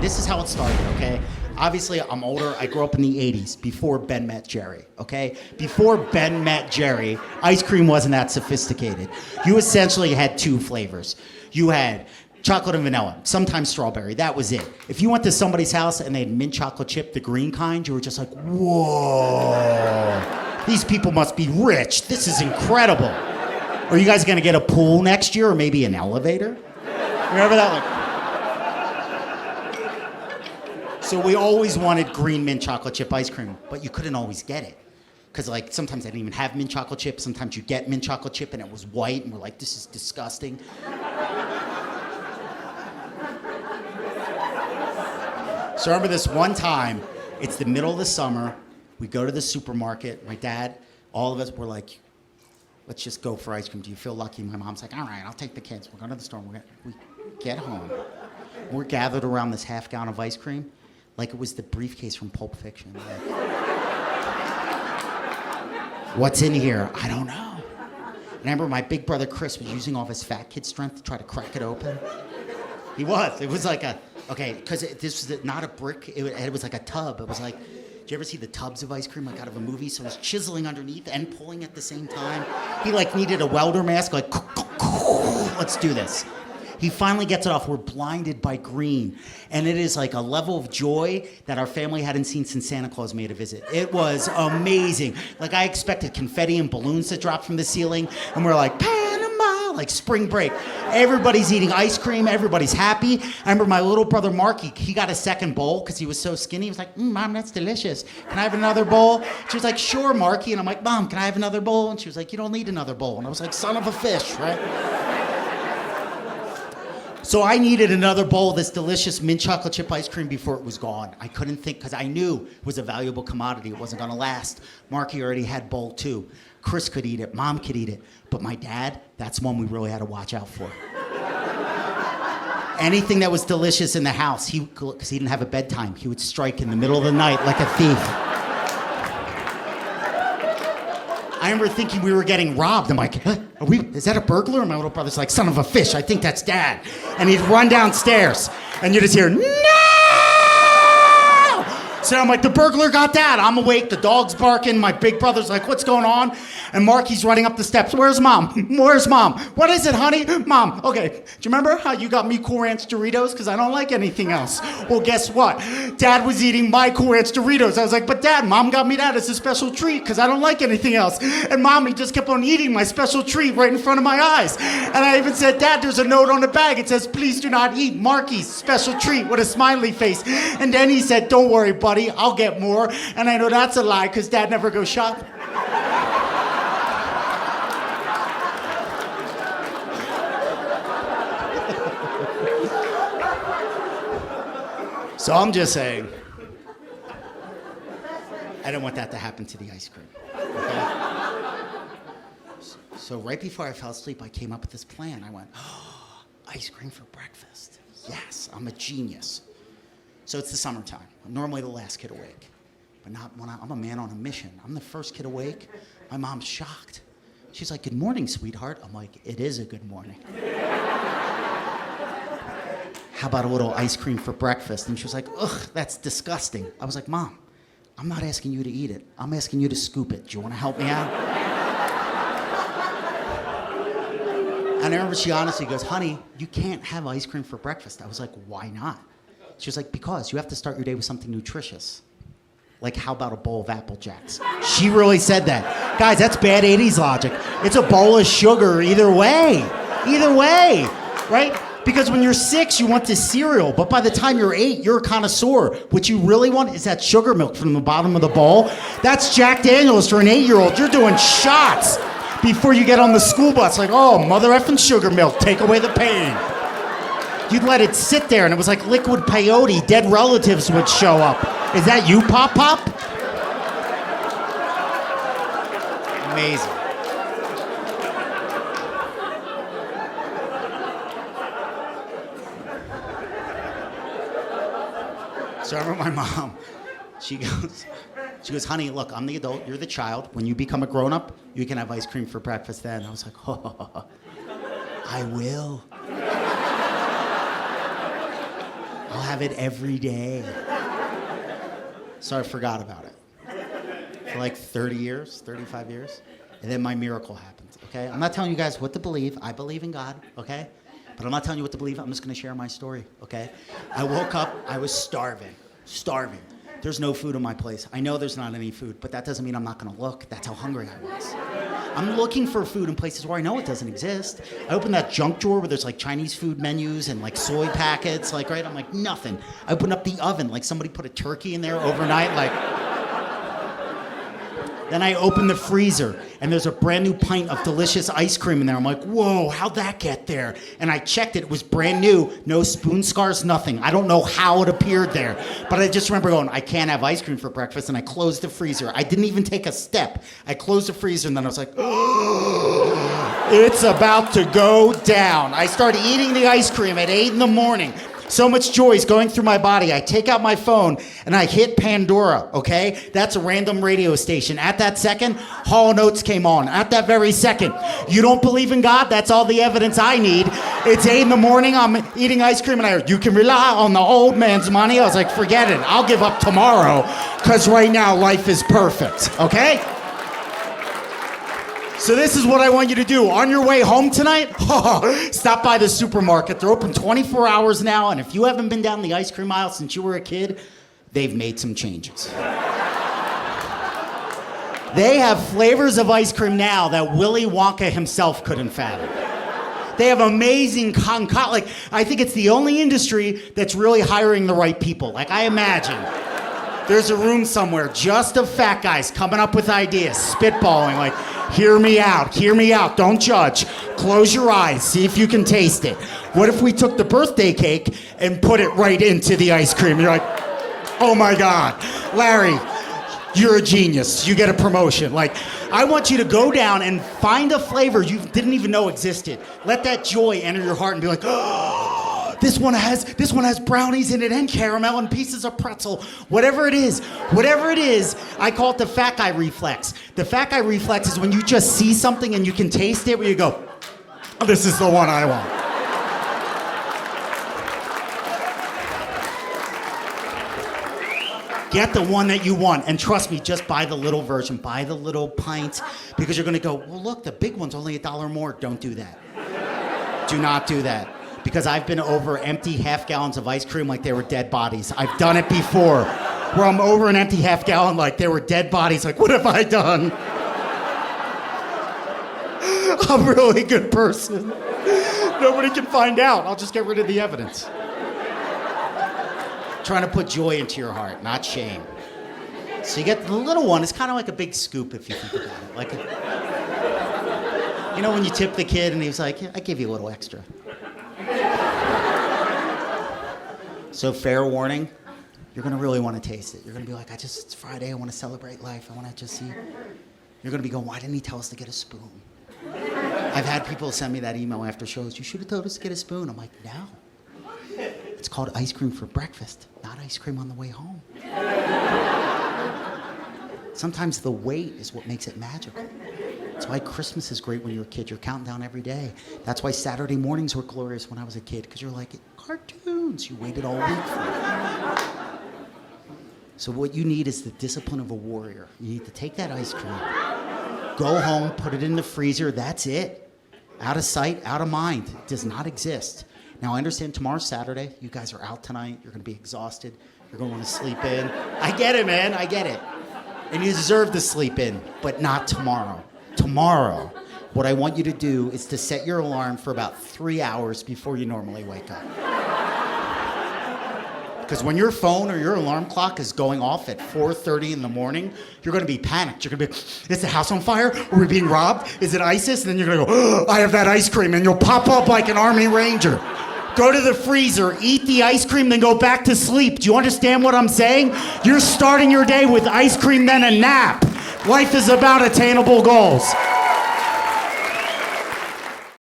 this is how it started, okay? Obviously, I'm older. I grew up in the 80s, before Ben met Jerry, okay? Before Ben met Jerry, ice cream wasn't that sophisticated. You essentially had two flavors. You had chocolate and vanilla, sometimes strawberry. That was it. If you went to somebody's house and they had mint chocolate chip, the green kind, you were just like, whoa, these people must be rich. This is incredible. Are you guys gonna get a pool next year or maybe an elevator? Remember that one? So we always wanted green mint chocolate chip ice cream, but you couldn't always get it. Because like sometimes they didn't even have mint chocolate chip. Sometimes you get mint chocolate chip and it was white and we're like, this is disgusting. So I remember this one time, it's the middle of the summer, we go to the supermarket, my dad, all of us were like, let's just go for ice cream. Do you feel lucky? My mom's like, all right, I'll take the kids. We're going to the store. We get home. We're gathered around this half gallon of ice cream like it was the briefcase from Pulp Fiction. Like, what's in here? I don't know. And I remember my big brother Chris was using all of his fat kid strength to try to crack it open. He was. It was like because this was not a brick. It was like a tub. It was like, do you ever see the tubs of ice cream like out of a movie? So it was chiseling underneath and pulling at the same time. He like needed a welder mask, like, let's do this. He finally gets it off. We're blinded by green. And it is like a level of joy that our family hadn't seen since Santa Claus made a visit. It was amazing. Like I expected confetti and balloons to drop from the ceiling. And we're like, Panama, like spring break. Everybody's eating ice cream. Everybody's happy. I remember my little brother Mark, he got a second bowl because he was so skinny. He was like, Mom, that's delicious. Can I have another bowl? She was like, sure, Marky. And I'm like, Mom, can I have another bowl? And she was like, you don't need another bowl. And I was like, son of a fish, right? So I needed another bowl of this delicious mint chocolate chip ice cream before it was gone. I couldn't think, because I knew it was a valuable commodity. It wasn't gonna last. Marky already had bowl 2. Chris could eat it, Mom could eat it. But my dad, that's one we really had to watch out for. Anything that was delicious in the house, because he didn't have a bedtime, he would strike in the middle of the night like a thief. I remember thinking we were getting robbed. I'm like, huh? Is that a burglar? And my little brother's like, son of a fish, I think that's Dad. And he'd run downstairs, and you just hear, no! So I'm like, the burglar got Dad. I'm awake, the dog's barking, my big brother's like, what's going on? And Marky's running up the steps, where's Mom? Where's Mom? What is it, honey? Mom, okay, do you remember how you got me Cool Ranch Doritos? Because I don't like anything else. Well, guess what? Dad was eating my Cool Ranch Doritos. I was like, but Dad, Mom got me that as a special treat because I don't like anything else. And Mommy just kept on eating my special treat right in front of my eyes. And I even said, Dad, there's a note on the bag. It says, please do not eat Marky's special treat with a smiley face. And then he said, don't worry, buddy, I'll get more. And I know that's a lie because Dad never goes shopping. So I'm just saying, I don't want that to happen to the ice cream. Okay? So right before I fell asleep, I came up with this plan. I went, oh, ice cream for breakfast. Yes, I'm a genius. So it's the summertime. I'm normally the last kid awake, but not when I'm a man on a mission. I'm the first kid awake. My mom's shocked. She's like, good morning, sweetheart. I'm like, it is a good morning. How about a little ice cream for breakfast? And she was like, ugh, that's disgusting. I was like, Mom, I'm not asking you to eat it. I'm asking you to scoop it. Do you want to help me out? And I remember she honestly goes, honey, you can't have ice cream for breakfast. I was like, why not? She was like, because you have to start your day with something nutritious. Like, how about a bowl of Apple Jacks? She really said that. Guys, that's bad 80s logic. It's a bowl of sugar either way. Either way, right? Because when you're 6, you want this cereal, but by the time you're 8, you're a connoisseur. What you really want is that sugar milk from the bottom of the bowl. That's Jack Daniels for an 8-year-old. You're doing shots before you get on the school bus. Like, oh, mother effing sugar milk, take away the pain. You'd let it sit there, and it was like liquid peyote. Dead relatives would show up. Is that you, Pop Pop? Amazing. So I remember my mom, she goes, honey, look, I'm the adult, you're the child. When you become a grown-up, you can have ice cream for breakfast then. I was like, oh, I will. I'll have it every day. So I forgot about it for like 30 years, 35 years. And then my miracle happened, okay? I'm not telling you guys what to believe. I believe in God, okay? But I'm not telling you what to believe. I'm just going to share my story, okay? I woke up. I was starving. There's no food in my place. I know there's not any food, but that doesn't mean I'm not going to look. That's how hungry I was. I'm looking for food in places where I know it doesn't exist. I opened that junk drawer where there's like Chinese food menus and like soy packets, like, right? I'm like, nothing. I opened up the oven, like somebody put a turkey in there overnight, like. Then I opened the freezer, and there's a brand new pint of delicious ice cream in there. I'm like, whoa, how'd that get there? And I checked it. It was brand new, no spoon scars, nothing. I don't know how it appeared there. But I just remember going, I can't have ice cream for breakfast, and I closed the freezer. I didn't even take a step. I closed the freezer, and then I was like, oh, it's about to go down. I started eating the ice cream at 8 in the morning. So much joy is going through my body. I take out my phone and I hit Pandora, okay? That's a random radio station. At that second, Hall & Oates came on. At that very second. You don't believe in God? That's all the evidence I need. It's 8 in the morning. I'm eating ice cream and I heard, you can rely on the old man's money. I was like, forget it. I'll give up tomorrow because right now life is perfect, okay? So this is what I want you to do. On your way home tonight, stop by the supermarket. They're open 24 hours now, and if you haven't been down the ice cream aisle since you were a kid, they've made some changes. They have flavors of ice cream now that Willy Wonka himself couldn't fathom. They have amazing like, I think it's the only industry that's really hiring the right people. Like, I imagine there's a room somewhere just of fat guys coming up with ideas, spitballing, like, hear me out, don't judge. Close your eyes, see if you can taste it. What if we took the birthday cake and put it right into the ice cream? You're like, oh my God, Larry, you're a genius. You get a promotion. Like, I want you to go down and find a flavor you didn't even know existed. Let that joy enter your heart and be like, oh, this one has brownies in it and caramel and pieces of pretzel. Whatever it is, I call it the fat guy reflex. The fat guy reflex is when you just see something and you can taste it, where you go, oh, this is the one I want. Get the one that you want, and trust me, just buy the little version, buy the little pint, because you're gonna go, well, look, the big one's only $1 more. Don't do that. Do not do that. Because I've been over empty half gallons of ice cream like they were dead bodies. I've done it before, where I'm over an empty half gallon like they were dead bodies. Like, what have I done? I'm a really good person. Nobody can find out. I'll just get rid of the evidence. Trying to put joy into your heart, not shame. So you get the little one. It's kind of like a big scoop if you think about it. Like, you know when you tip the kid and he was like, yeah, I give you a little extra. So fair warning, you're gonna really want to taste it. You're gonna be like, it's Friday, I want to celebrate life. I want to just see. You're gonna be going, why didn't he tell us to get a spoon? I've had people send me that email after shows, you should have told us to get a spoon. I'm like, no. It's called ice cream for breakfast, not ice cream on the way home. Sometimes the wait is what makes it magical. That's why Christmas is great when you're a kid. You're counting down every day. That's why Saturday mornings were glorious when I was a kid, because you're like, cartoons. You waited all week for it. So what you need is the discipline of a warrior. You need to take that ice cream, go home, put it in the freezer. That's it. Out of sight, out of mind. It does not exist. Now, I understand tomorrow's Saturday. You guys are out tonight. You're going to be exhausted. You're going to want to sleep in. I get it, man. I get it. And you deserve to sleep in, but not tomorrow. Tomorrow, what I want you to do is to set your alarm for about 3 hours before you normally wake up. Because when your phone or your alarm clock is going off at 4:30 in the morning, you're going to be panicked. You're going to be, is the house on fire? Are we being robbed? Is it ISIS? And then you're going to go, oh, I have that ice cream. And you'll pop up like an Army Ranger. Go to the freezer, eat the ice cream, then go back to sleep. Do you understand what I'm saying? You're starting your day with ice cream, then a nap. Life is about attainable goals.